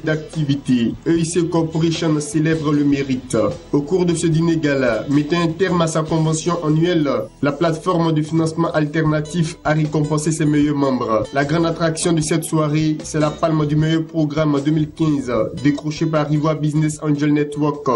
d'activité, EIC Corporation célèbre le mérite. Au cours de ce dîner gala, mettant un terme à sa convention annuelle, la plateforme de financement alternatif a récompensé ses meilleurs membres. La grande attraction de cette soirée, c'est la palme du meilleur programme 2015, décroché par Ivoire Business Angel Network,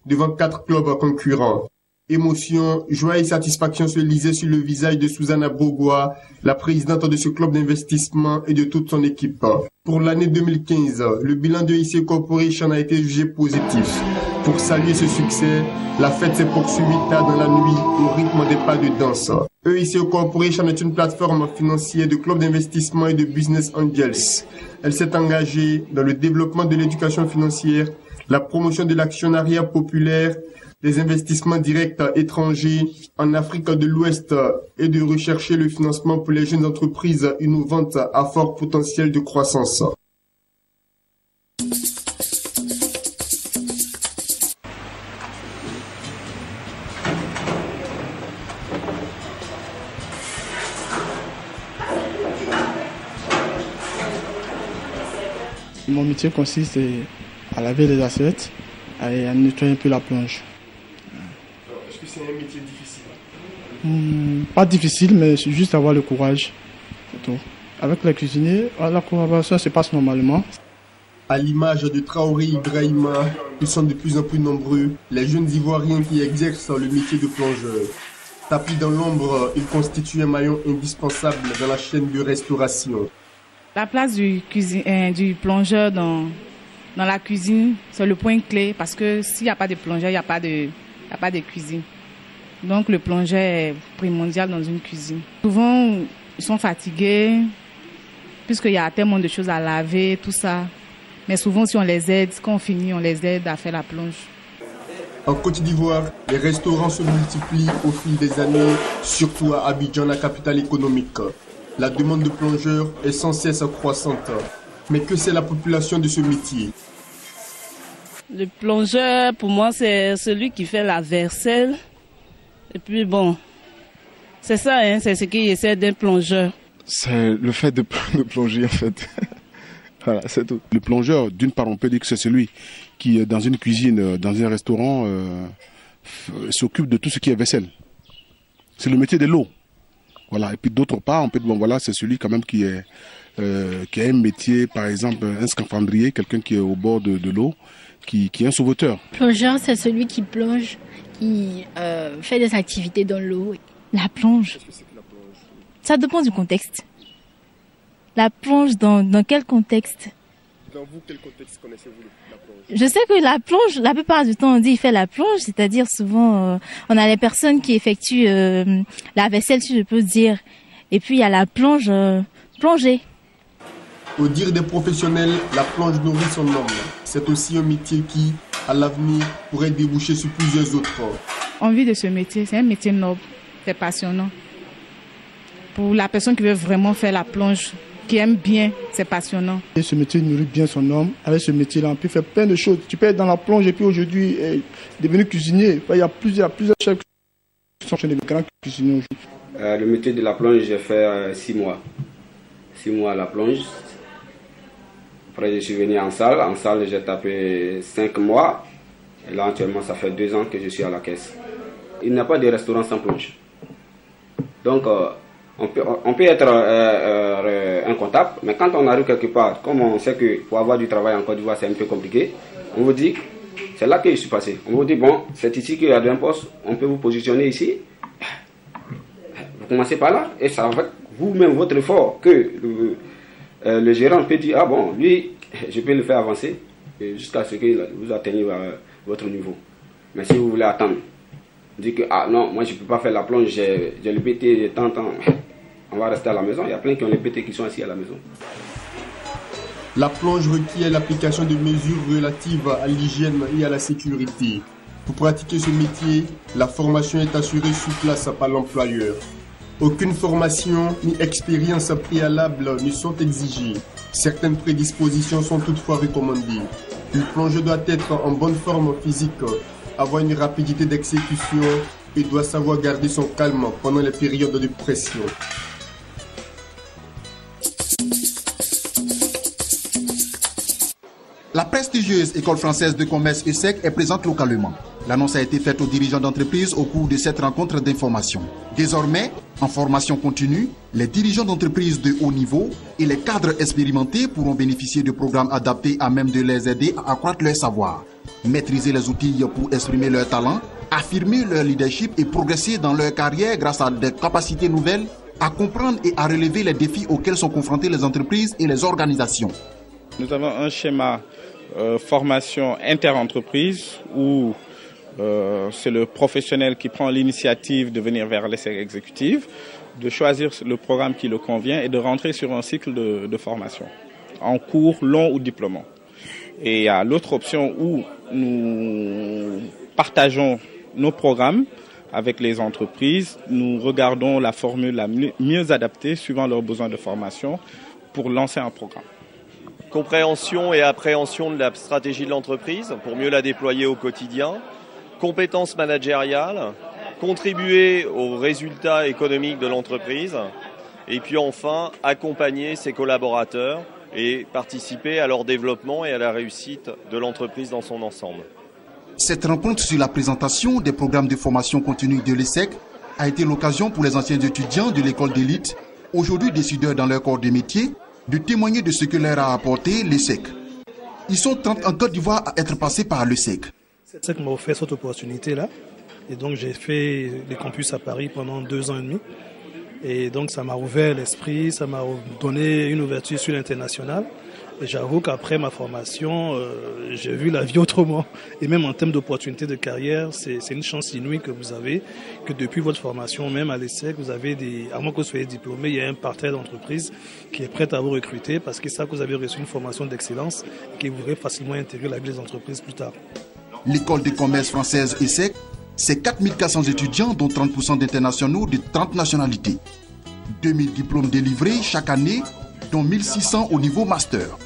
devant 4 clubs concurrents. Émotion, joie et satisfaction se lisaient sur le visage de Susanna Bogois, la présidente de ce club d'investissement et de toute son équipe. Pour l'année 2015, le bilan de EIC Corporation a été jugé positif. Pour saluer ce succès, la fête s'est poursuivie tard dans la nuit au rythme des pas de danse. EIC Corporation est une plateforme financière de clubs d'investissement et de business angels. Elle s'est engagée dans le développement de l'éducation financière, la promotion de l'actionnariat populaire, des investissements directs étrangers en Afrique de l'Ouest et de rechercher le financement pour les jeunes entreprises innovantes à fort potentiel de croissance. Mon métier consiste à laver les assiettes et à nettoyer un peu la plonge. Est-ce que c'est un métier difficile? Pas difficile, mais c'est juste avoir le courage. C'est tout. Avec les cuisiniers, la collaboration se passe normalement. À l'image de Traoré Ibrahima, ils sont de plus en plus nombreux, les jeunes Ivoiriens qui exercent le métier de plongeur. Tapis dans l'ombre, ils constituent un maillon indispensable dans la chaîne de restauration. La place du plongeur dans la cuisine, c'est le point clé parce que s'il n'y a pas de plongeur, il n'y a pas de cuisine. Donc le plongeur est primordial dans une cuisine. Souvent, ils sont fatigués puisqu'il y a tellement de choses à laver, tout ça. Mais souvent, si on les aide, quand on finit, on les aide à faire la plonge. En Côte d'Ivoire, les restaurants se multiplient au fil des années, surtout à Abidjan, la capitale économique. La demande de plongeurs est sans cesse croissante. Mais que c'est la population de ce métier? Le plongeur, pour moi, c'est celui qui fait la vaisselle. Et puis bon, c'est ça, hein, c'est ce qui essaie d'un plongeur. C'est le fait de plonger, en fait. Voilà, c'est tout. Le plongeur, d'une part, on peut dire que c'est celui qui, dans une cuisine, dans un restaurant, s'occupe de tout ce qui est vaisselle. C'est le métier de l'eau. Voilà. Et puis d'autre part, on peut dire, bon voilà, c'est celui quand même qui a un métier, par exemple, un scaphandrier, quelqu'un qui est au bord de l'eau, qui est un sauveteur. Plongeur, c'est celui qui plonge, qui fait des activités dans l'eau. La plonge. Qu'est-ce que c'est que la plonge? Ça dépend du contexte. La plonge, dans quel contexte? Dans vous, quel contexte connaissez-vous la plonge? Je sais que la plonge, la plupart du temps, on dit il fait la plonge, c'est-à-dire souvent, on a les personnes qui effectuent la vaisselle, si je peux dire. Et puis il y a la plonge, plongée. Au dire des professionnels, la plonge nourrit son homme. C'est aussi un métier qui, à l'avenir, pourrait déboucher sur plusieurs autres. On vit de ce métier, c'est un métier noble, c'est passionnant. Pour la personne qui veut vraiment faire la plonge, qui aime bien, c'est passionnant. Et ce métier nourrit bien son homme. Avec ce métier-là, on peut faire plein de choses. Tu peux être dans la plonge et puis aujourd'hui devenir cuisinier. Enfin, il y a plusieurs chefs qui sont chez les grands cuisiniers aujourd'hui. Le métier de la plonge, j'ai fait 6 mois. 6 mois à la plonge. Après, je suis venu en salle. En salle, j'ai tapé 5 mois. Et là, actuellement, ça fait 2 ans que je suis à la caisse. Il n'y a pas de restaurant sans plonge. Donc, on peut être un comptable, mais quand on arrive quelque part, comme on sait que pour avoir du travail en Côte d'Ivoire, c'est un peu compliqué, on vous dit, c'est là que je suis passé. On vous dit, bon, c'est ici qu'il y a un poste, on peut vous positionner ici. Vous commencez par là, et ça va vous-même, votre effort, que le gérant peut dire, ah bon, lui, je peux le faire avancer, jusqu'à ce que vous atteigniez votre niveau. Mais si vous voulez attendre, dit que ah non, moi je ne peux pas faire la plonge, j'ai le BT de tant, on va rester à la maison. Il y a plein qui ont les BT qui sont assis à la maison. La plonge requiert l'application de mesures relatives à l'hygiène et à la sécurité. Pour pratiquer ce métier, la formation est assurée sur place par l'employeur. Aucune formation ni expérience préalable ne sont exigées. Certaines prédispositions sont toutefois recommandées. Le plongeur doit être en bonne forme physique, avoir une rapidité d'exécution et doit savoir garder son calme pendant les périodes de pression. La prestigieuse École française de commerce ESSEC est présente localement. L'annonce a été faite aux dirigeants d'entreprise au cours de cette rencontre d'information. Désormais, en formation continue, les dirigeants d'entreprises de haut niveau et les cadres expérimentés pourront bénéficier de programmes adaptés à même de les aider à accroître leur savoir, maîtriser les outils pour exprimer leur talent, affirmer leur leadership et progresser dans leur carrière grâce à des capacités nouvelles, à comprendre et à relever les défis auxquels sont confrontées les entreprises et les organisations. Nous avons un schéma formation inter-entreprise où c'est le professionnel qui prend l'initiative de venir vers l'ESSEC exécutive, de choisir le programme qui le convient et de rentrer sur un cycle de formation, en cours long ou diplômant. Et il y a l'autre option où nous partageons nos programmes avec les entreprises. Nous regardons la formule la mieux adaptée suivant leurs besoins de formation pour lancer un programme. Compréhension et appréhension de la stratégie de l'entreprise pour mieux la déployer au quotidien. Compétences managériales, contribuer aux résultats économiques de l'entreprise et puis enfin accompagner ses collaborateurs et participer à leur développement et à la réussite de l'entreprise dans son ensemble. Cette rencontre sur la présentation des programmes de formation continue de l'ESSEC a été l'occasion pour les anciens étudiants de l'école d'élite, aujourd'hui décideurs dans leur corps de métier, de témoigner de ce que leur a apporté l'ESSEC. Ils sont 30 en Côte d'Ivoire à être passés par l'ESSEC. L'ESSEC m'a offert cette opportunité-là. Et donc j'ai fait les campus à Paris pendant 2 ans et demi. Et donc ça m'a ouvert l'esprit, ça m'a donné une ouverture sur l'international. Et j'avoue qu'après ma formation, j'ai vu la vie autrement. Et même en termes d'opportunités de carrière, c'est une chance inouïe que vous avez, que depuis votre formation, même à l'ESSEC, vous avez à moins que vous soyez diplômé, il y a un partenaire d'entreprise qui est prêt à vous recruter parce qu'ils savent que vous avez reçu une formation d'excellence et que vous pourrez facilement intégrer la vie des entreprises plus tard. L'école de commerce française ESSEC, c'est 4400 étudiants, dont 30% d'internationaux de 30 nationalités. 2000 diplômes délivrés chaque année, dont 1600 au niveau master.